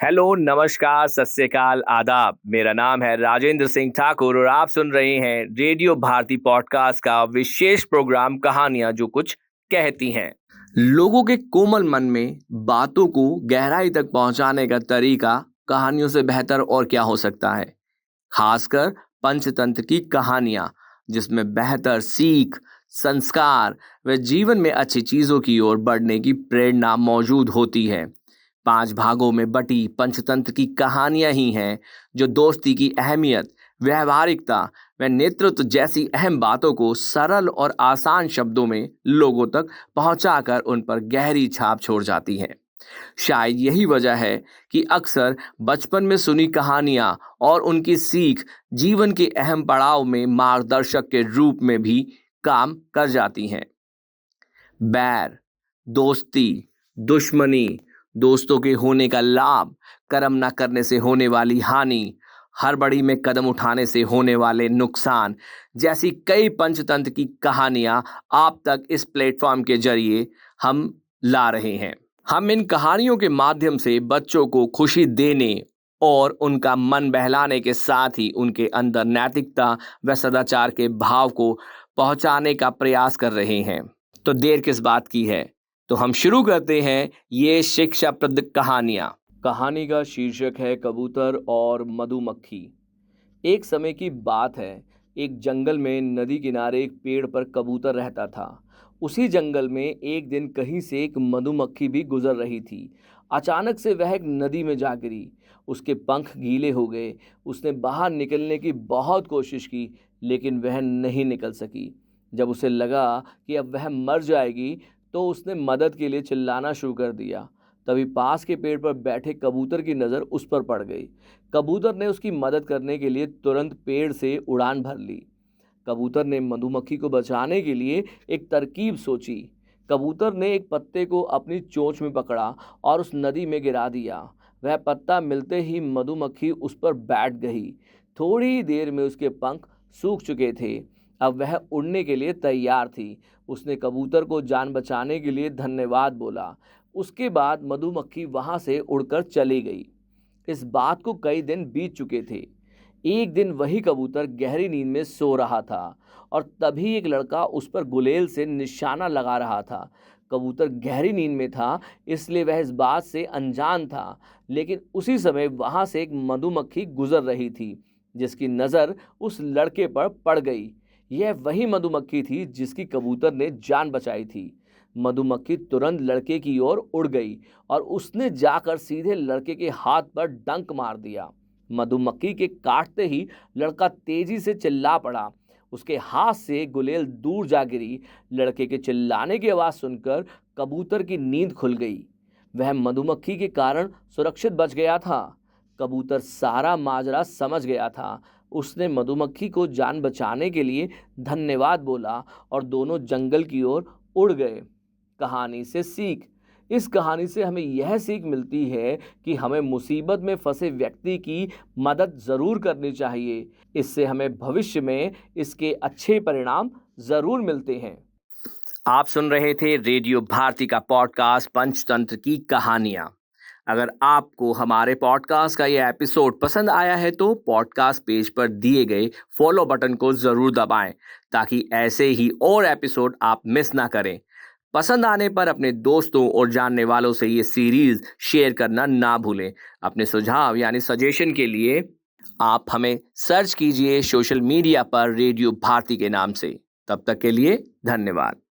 Hello, नमस्कार, सत श्री अकाल, आदाब। मेरा नाम है राजेंद्र सिंह ठाकुर और आप सुन रहे हैं रेडियो भारती पॉडकास्ट का विशेष प्रोग्राम कहानियां जो कुछ कहती हैं। लोगों के कोमल मन में बातों को गहराई तक पहुंचाने का तरीका कहानियों से बेहतर और क्या हो सकता है। खासकर पंचतंत्र की कहानियां जिसमें बेहतर सीख, संस्कार व जीवन में अच्छी चीजों की ओर बढ़ने की प्रेरणा मौजूद होती है। 5 भागों में बटी पंचतंत्र की कहानियां ही हैं जो दोस्ती की अहमियत, व्यावहारिकता व नेतृत्व जैसी अहम बातों को सरल और आसान शब्दों में लोगों तक पहुंचाकर उन पर गहरी छाप छोड़ जाती हैं। शायद यही वजह है कि अक्सर बचपन में सुनी कहानियां और उनकी सीख जीवन के अहम पड़ाव में मार्गदर्शक के रूप में भी काम कर जाती हैं। बैर, दोस्ती, दुश्मनी, दोस्तों के होने का लाभ, कर्म न करने से होने वाली हानि, हड़बड़ी में कदम उठाने से होने वाले नुकसान जैसी कई पंचतंत्र की कहानियां आप तक इस प्लेटफॉर्म के जरिए हम ला रहे हैं। हम इन कहानियों के माध्यम से बच्चों को खुशी देने और उनका मन बहलाने के साथ ही उनके अंदर नैतिकता व सदाचार के भाव को पहुंचाने का प्रयास कर रहे हैं। तो देर किस बात की है, तो हम शुरू करते हैं ये शिक्षाप्रद कहानियां। कहानी का शीर्षक है कबूतर और मधुमक्खी। एक समय की बात है, एक जंगल में नदी किनारे एक पेड़ पर कबूतर रहता था। उसी जंगल में एक दिन कहीं से एक मधुमक्खी भी गुजर रही थी। अचानक से वह एक नदी में जा गिरी। उसके पंख गीले हो गए। उसने बाहर निकलने की बहुत कोशिश की, लेकिन वह नहीं निकल सकी। जब उसे लगा कि अब वह मर जाएगी, तो उसने मदद के लिए चिल्लाना शुरू कर दिया। तभी पास के पेड़ पर बैठे कबूतर की नज़र उस पर पड़ गई। कबूतर ने उसकी मदद करने के लिए तुरंत पेड़ से उड़ान भर ली। कबूतर ने मधुमक्खी को बचाने के लिए एक तरकीब सोची। कबूतर ने एक पत्ते को अपनी चोंच में पकड़ा और उस नदी में गिरा दिया। वह पत्ता मिलते ही मधुमक्खी उस पर बैठ गई। थोड़ी ही देर में उसके पंख सूख चुके थे। अब वह उड़ने के लिए तैयार थी। उसने कबूतर को जान बचाने के लिए धन्यवाद बोला। उसके बाद मधुमक्खी वहां से उड़कर चली गई। इस बात को कई दिन बीत चुके थे। एक दिन वही कबूतर गहरी नींद में सो रहा था और तभी एक लड़का उस पर गुलेल से निशाना लगा रहा था। कबूतर गहरी नींद में था, इसलिए वह इस बात से अनजान था, लेकिन उसी समय वहां से एक मधुमक्खी गुजर रही थी जिसकी नज़र उस लड़के पर पड़ गई। यह वही मधुमक्खी थी जिसकी कबूतर ने जान बचाई थी। मधुमक्खी तुरंत लड़के की ओर उड़ गई और उसने जाकर सीधे लड़के के हाथ पर डंक मार दिया। मधुमक्खी के काटते ही लड़का तेजी से चिल्ला पड़ा। उसके हाथ से गुलेल दूर जा गिरी। लड़के के चिल्लाने की आवाज सुनकर कबूतर की नींद खुल गई। वह मधुमक्खी के कारण सुरक्षित बच गया था। कबूतर सारा माजरा समझ गया था। उसने मधुमक्खी को जान बचाने के लिए धन्यवाद बोला और दोनों जंगल की ओर उड़ गए। कहानी से सीख। इस कहानी से हमें यह सीख मिलती है कि हमें मुसीबत में फंसे व्यक्ति की मदद ज़रूर करनी चाहिए। इससे हमें भविष्य में इसके अच्छे परिणाम ज़रूर मिलते हैं। आप सुन रहे थे रेडियो भारती का पॉडकास्ट पंचतंत्र की कहानियां। अगर आपको हमारे पॉडकास्ट का ये एपिसोड पसंद आया है तो पॉडकास्ट पेज पर दिए गए फॉलो बटन को जरूर दबाएं ताकि ऐसे ही और एपिसोड आप मिस ना करें। पसंद आने पर अपने दोस्तों और जानने वालों से ये सीरीज शेयर करना ना भूलें। अपने सुझाव यानी सजेशन के लिए आप हमें सर्च कीजिए सोशल मीडिया पर रेडियो भारती के नाम से। तब तक के लिए धन्यवाद।